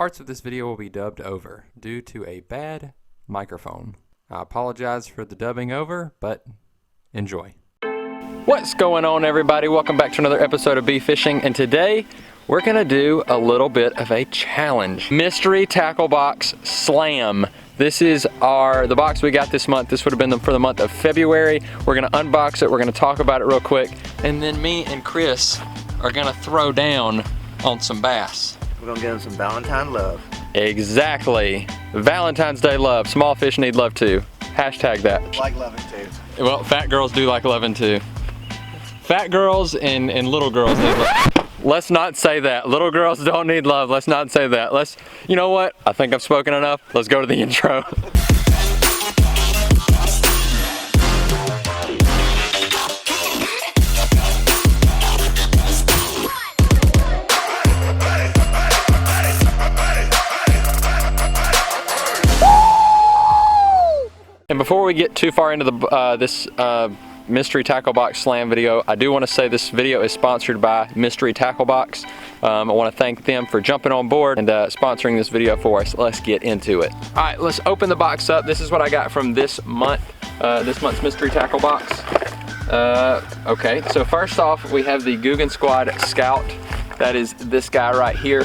parts of this video will be dubbed over due to a bad microphone. I apologize for the dubbing over, but enjoy. What's going on, everybody? Welcome back to another episode of Bee Fishing, and today we're gonna do a little bit of a challenge. Mystery tackle box slam. This is the box we got this month. This would have been for the month of February. We're gonna unbox it, we're gonna talk about it real quick, and then me and Chris are gonna throw down on some bass. We're gonna give them some Valentine love. Exactly. Valentine's Day love. Small fish need love too. Hashtag that. Like loving too. Well, fat girls do like loving too. Fat girls and little girls need love. Let's not say that. Little girls don't need love. Let's not say that. You know what? I think I've spoken enough. Let's go to the intro. And before we get too far into this Mystery Tackle Box Slam video, I do want to say this video is sponsored by Mystery Tackle Box. I want to thank them for jumping on board and sponsoring this video for us. Let's get into it. All right, let's open the box up. This is what I got from this month's Mystery Tackle Box. Okay, so first off, we have the Guggen Squad Scout. That is this guy right here.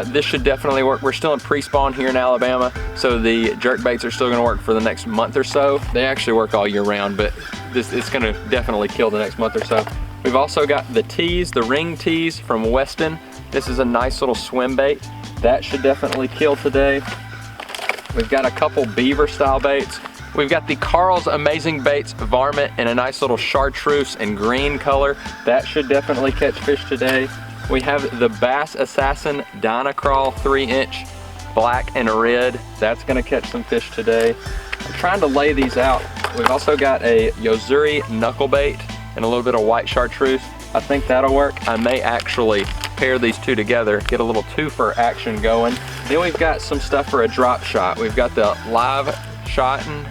This should definitely work. We're still in pre-spawn here in Alabama, so the jerkbaits are still gonna work for the next month or so. They actually work all year round, but it's gonna definitely kill the next month or so. We've also got the tees, the ring tees from Weston. This is a nice little swim bait. That should definitely kill today. We've got a couple beaver style baits. We've got the Carl's Amazing Baits Varmint in a nice little chartreuse and green color. That should definitely catch fish today. We have the Bass Assassin Dinah Crawl 3-inch black and red. That's gonna catch some fish today. I'm trying to lay these out. We've also got a Azzurri Knuckle bait and a little bit of white chartreuse. I think that'll work. I may actually pair these two together, get a little twofer action going. Then we've got some stuff for a drop shot. We've got the Live Shottin',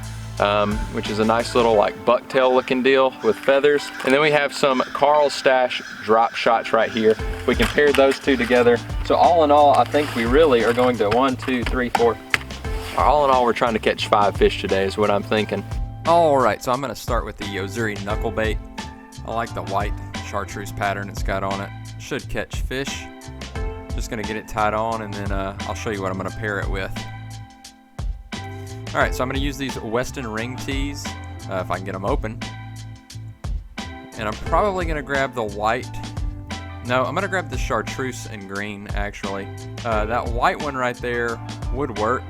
which is a nice little like bucktail looking deal with feathers. And then we have some Carl Stash drop shots right here. We can pair those two together. So all in all, I think we really are going to 1, 2, 3, 4. All in all, we're trying to catch 5 fish today is what I'm thinking. All right, so I'm gonna start with the Azzurri Knuckle bait. I like the white chartreuse pattern it's got on it. Should catch fish. Just gonna get it tied on, and then I'll show you what I'm gonna pair it with. All right, so I'm gonna use these Weston ring tees, if I can get them open. And I'm probably gonna grab the white. No, I'm gonna grab the chartreuse and green, actually. That white one right there would work,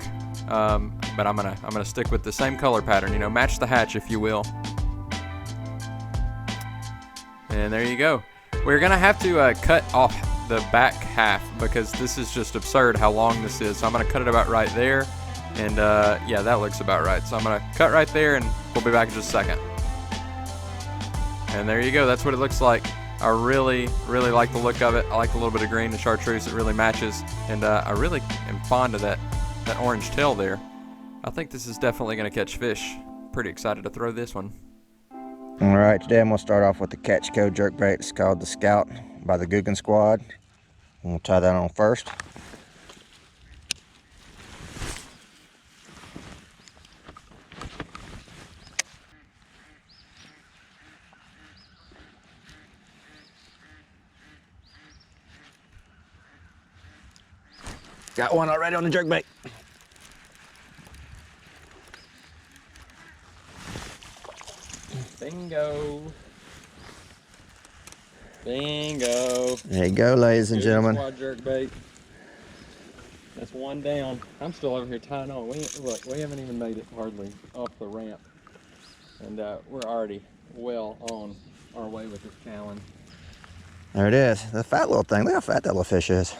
but I'm gonna stick with the same color pattern, you know, match the hatch, if you will. And there you go. We're gonna have to cut off the back half because this is just absurd how long this is. So I'm gonna cut it about right there. And yeah, that looks about right. So I'm gonna cut right there and we'll be back in just a second. And there you go, that's what it looks like. I really, really like the look of it. I like a little bit of green and chartreuse, it really matches. And I really am fond of that orange tail there. I think this is definitely gonna catch fish. Pretty excited to throw this one. All right, today I'm gonna start off with the Catch Co jerkbait. It's called the Scout by the Guggen Squad. I'm gonna tie that on first. Got one already on the jerkbait. Bingo. Bingo. There you go, ladies and gentlemen. Jerkbait. That's one down. I'm still over here tying on. Look, we haven't even made it hardly off the ramp. And we're already well on our way with this challenge. There it is. The fat little thing. Look how fat that little fish is.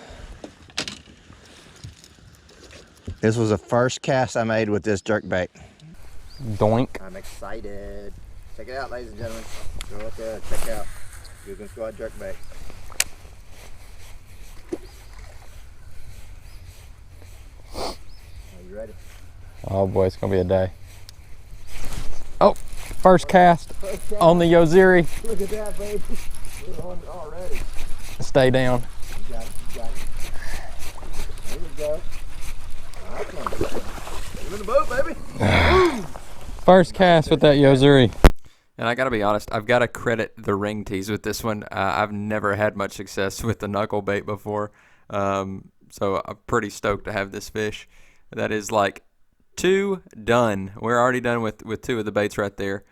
This was the first cast I made with this jerkbait. Doink. I'm excited. Check it out, ladies and gentlemen. Go up there, check out Guggen Squad jerkbait. Are you ready? Oh boy, it's gonna be a day. Oh, first cast on the Azzurri. Look at that, baby. We're on it already. Stay down. You got it, you got it. There we go. I'm in the boat, baby. First cast with that Azzurri. And I gotta be honest, I've got to credit the ring tease with this one. I've never had much success with the knuckle bait before, so I'm pretty stoked to have this fish. That is like 2 done. We're already done with 2 of the baits right there.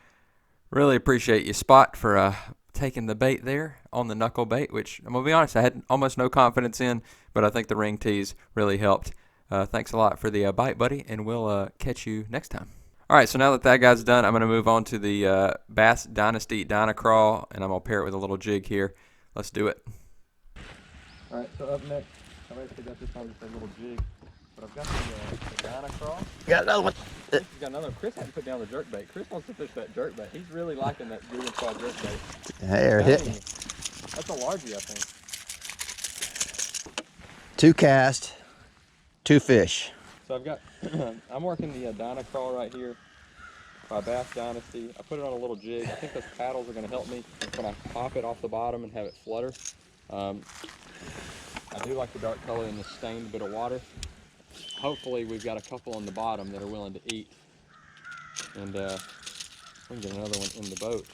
Really appreciate you, Spot, for taking the bait there on the knuckle bait, which I'm gonna be honest, I had almost no confidence in, but I think the ring tease really helped. Thanks a lot for the bite, buddy, and we'll catch you next time. All right, so now that guy's done, I'm going to move on to the Bass Dynasty Dinah crawl, and I'm going to pair it with a little jig here. Let's do it. All right, so up next, I basically got this on just a little jig, but I've got the Dinah crawl. Got another one. Chris has got another one. Chris had to put down the jerkbait. Chris wants to fish that jerkbait. He's really liking that Azzurri Knuckle jerkbait. There, hit. That's a largie, I think. 2 cast, 2 fish. So I've got, I'm working the Dinah crawl right here by Bass Dynasty. I put it on a little jig. I think those paddles are going to help me when I pop it off the bottom and have it flutter. I do like the dark color in the stained bit of water. Hopefully we've got a couple on the bottom that are willing to eat. And we can get another one in the boat.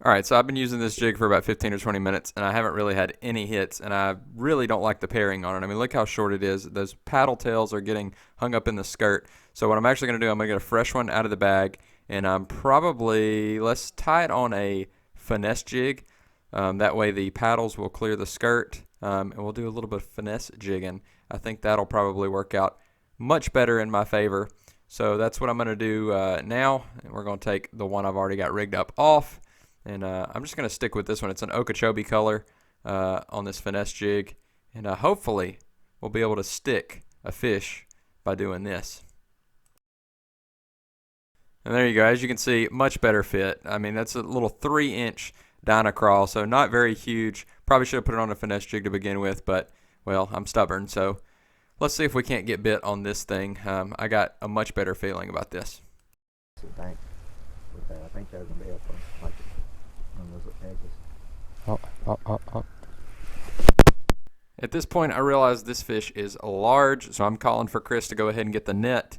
All right, so I've been using this jig for about 15 or 20 minutes, and I haven't really had any hits, and I really don't like the pairing on it. I mean, look how short it is. Those paddle tails are getting hung up in the skirt. So what I'm actually going to do, I'm going to get a fresh one out of the bag, and I'm probably, let's tie it on a finesse jig. That way the paddles will clear the skirt, and we'll do a little bit of finesse jigging. I think that'll probably work out much better in my favor. So that's what I'm going to do now, and we're going to take the one I've already got rigged up off. And I'm just going to stick with this one. It's an Okeechobee color on this finesse jig. And hopefully we'll be able to stick a fish by doing this. And there you go. As you can see, much better fit. I mean, that's a little 3-inch Dinah crawl, so not very huge. Probably should have put it on a finesse jig to begin with, but, well, I'm stubborn. So let's see if we can't get bit on this thing. I got a much better feeling about this. I think they're going to be able to like it. On those edges. At this point, I realize this fish is large, so I'm calling for Chris to go ahead and get the net.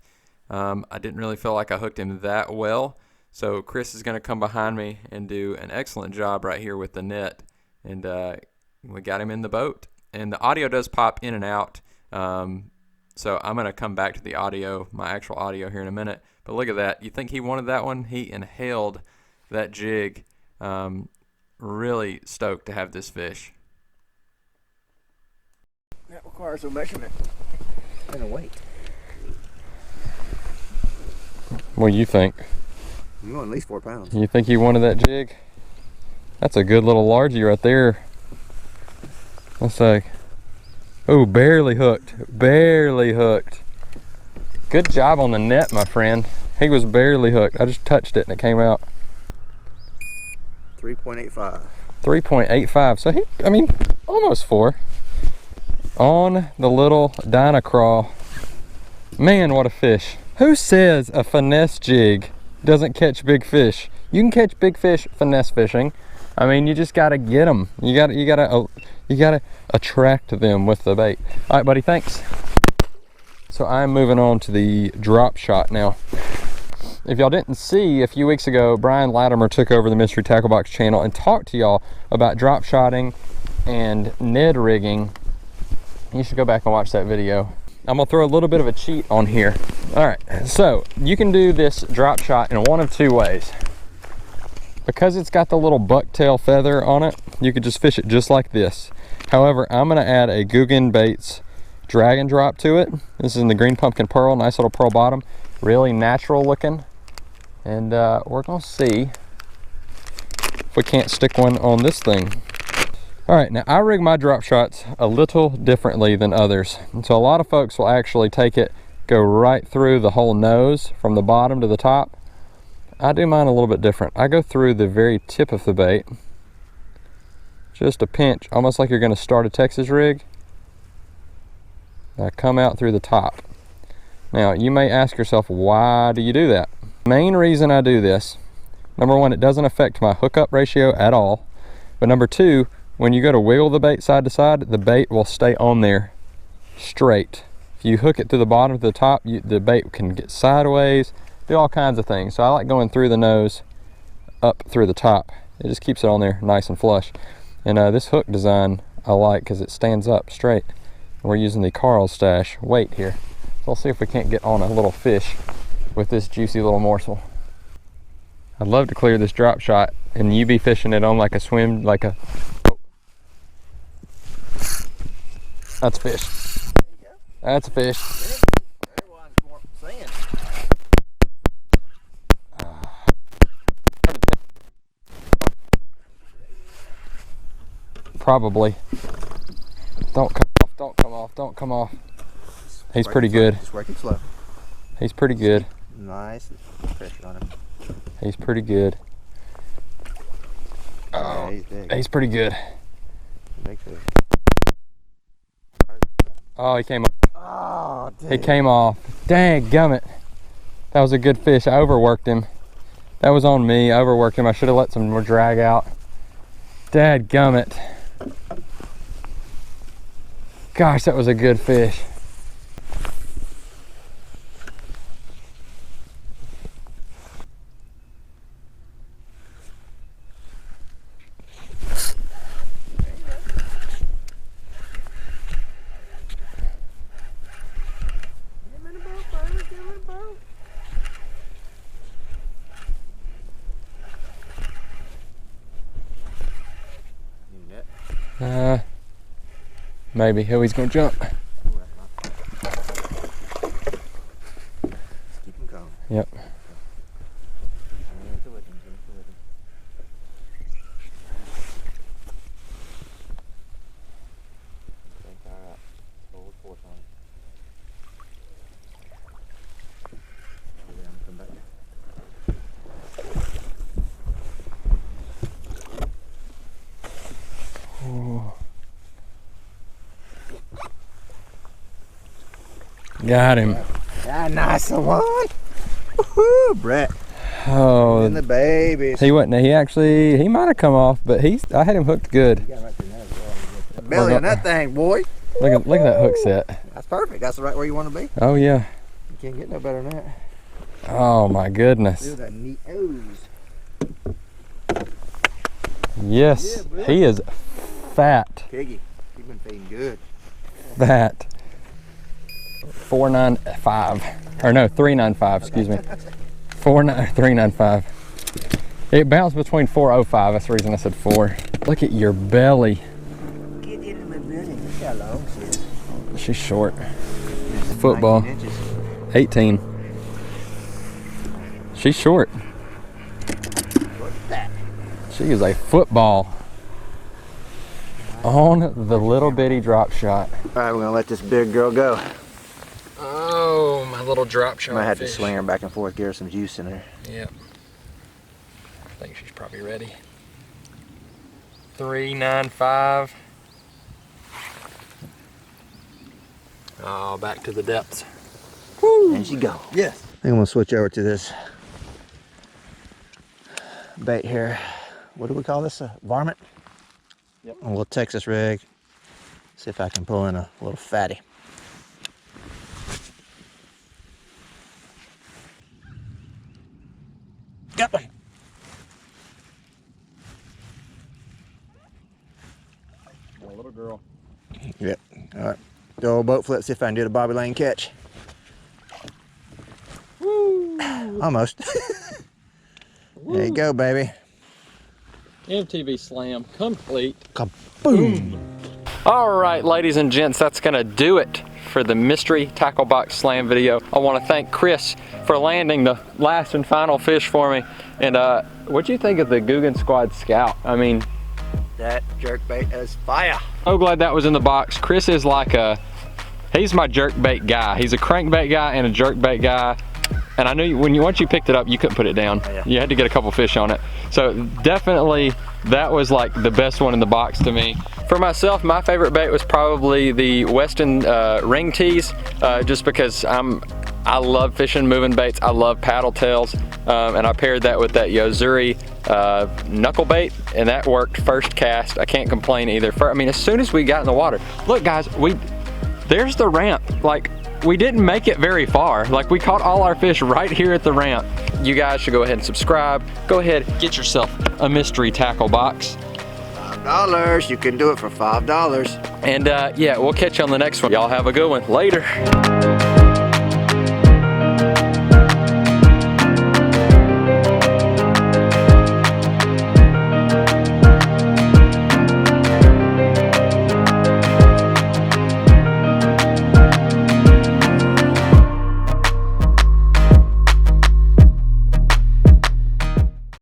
I didn't really feel like I hooked him that well, so Chris is going to come behind me and do an excellent job right here with the net, and we got him in the boat. And the audio does pop in and out, so I'm going to come back to the audio, my actual audio here in a minute. But look at that. You think he wanted that one? He inhaled that jig. Really stoked to have this fish. That requires a measurement and a weight. What do you think? I'm going at least 4 pounds. You think he wanted that jig? That's a good little largie right there. Let's say, oh, barely hooked. Barely hooked. Good job on the net, my friend. He was barely hooked. I just touched it and it came out. 3.85. 3.85. So he, I mean, almost 4. On the little Dinah crawl. Man, what a fish. Who says a finesse jig doesn't catch big fish? You can catch big fish finesse fishing. I mean, you just gotta get them. You gotta attract them with the bait. All right, buddy, thanks. So I'm moving on to the drop shot now. If y'all didn't see, a few weeks ago, Brian Latimer took over the Mystery Tackle Box channel and talked to y'all about drop shotting and Ned rigging. You should go back and watch that video. I'm gonna throw a little bit of a cheat on here. All right, so you can do this drop shot in one of 2 ways. Because it's got the little bucktail feather on it, you could just fish it just like this. However, I'm gonna add a Guggen Baits drag and drop to it. This is in the green pumpkin pearl, nice little pearl bottom, really natural looking. And we're gonna see if we can't stick one on this thing. All right, now I rig my drop shots a little differently than others. And so a lot of folks will actually take it, go right through the whole nose from the bottom to the top. I do mine a little bit different. I go through the very tip of the bait, just a pinch, almost like you're gonna start a Texas rig. I come out through the top. Now, you may ask yourself, why do you do that? Main reason I do this, number 1, it doesn't affect my hookup ratio at all. But number 2, when you go to wiggle the bait side to side, the bait will stay on there straight. If you hook it through the bottom to the top, the bait can get sideways, do all kinds of things. So I like going through the nose, up through the top. It just keeps it on there nice and flush. And this hook design I like because it stands up straight. We're using the Carl Stash weight here. So we'll see if we can't get on a little fish with this juicy little morsel. I'd love to clear this drop shot and you be fishing it on like a swim, like a, oh. That's a fish. That's a fish. Probably. Don't come off, don't come off, don't come off. He's pretty good. Just working slow. He's pretty good. Nice pressure on him. He's pretty good. Oh, yeah, he's big. He's pretty good. Big fish. Oh, he came off. Oh, dang. He came off. Dang gummit. That was a good fish. I overworked him. That was on me. I overworked him. I should have let some more drag out. Dad gummit. Gosh, that was a good fish. Maybe. Oh, he's gonna jump. Keep him calm. Yep. Got him. Ah, nice one. Woohoo, Brett. Oh, And the babies. he wasn't. He might have come off, but I had him hooked good. Belly on that thing, boy. Look at that hook set. That's perfect. That's right where you want to be. Oh yeah. You can't get no better than that. Oh my goodness. Look at that neat ooze. Yes, Yeah, he is fat. Piggy, he's been feeding good. Fat. 495, or no, 395. Excuse me. 395. It bounced between 405. That's the reason I said 4. Look at your belly. Get in my belly. Look how long she is. She's short. Football. 18. She's short. Look at that. She is a football on the little bitty drop shot. All right, we're gonna let this big girl go. Oh, my little drop shot. I might have fish. to swing her back and forth, give her some juice in her. Yep. I think she's probably ready. 395. Oh, back to the depths. Woo. And she go. Yes. I think I'm gonna switch over to this bait here. What do we call this? A varmint? Yep. A little Texas rig. See if I can pull in a little fatty. Got one. A little girl. Yep. All right. Do a little boat flip. See if I can do the Bobby Lane catch. Woo! Almost. There you go, baby. MTB slam complete. Kaboom! All right, ladies and gents, that's gonna do it for the mystery tackle box slam video. I want to thank Chris for landing the last and final fish for me. And what'd you think of the Guggen Squad Scout? I mean, That jerkbait is fire. so glad that was in the box. Chris is like he's my jerkbait guy. He's a crankbait guy and a jerkbait guy. And I knew once you picked it up, you couldn't put it down. Oh, yeah. You had to get a couple fish on it. So definitely that was like the best one in the box to me. For myself, my favorite bait was probably the Weston ring tees, just because I love fishing moving baits. I love paddle tails, and I paired that with that Azzurri Knuckle bait, and that worked first cast. I can't complain either. I mean, as soon as we got in the water, look guys, there's the ramp. Like, we didn't make it very far. Like, we caught all our fish right here at the ramp. You guys should go ahead and subscribe. Go ahead, get yourself a mystery tackle box. $5. You can do it for $5. And yeah, we'll catch you on the next one. Y'all have a good one. Later.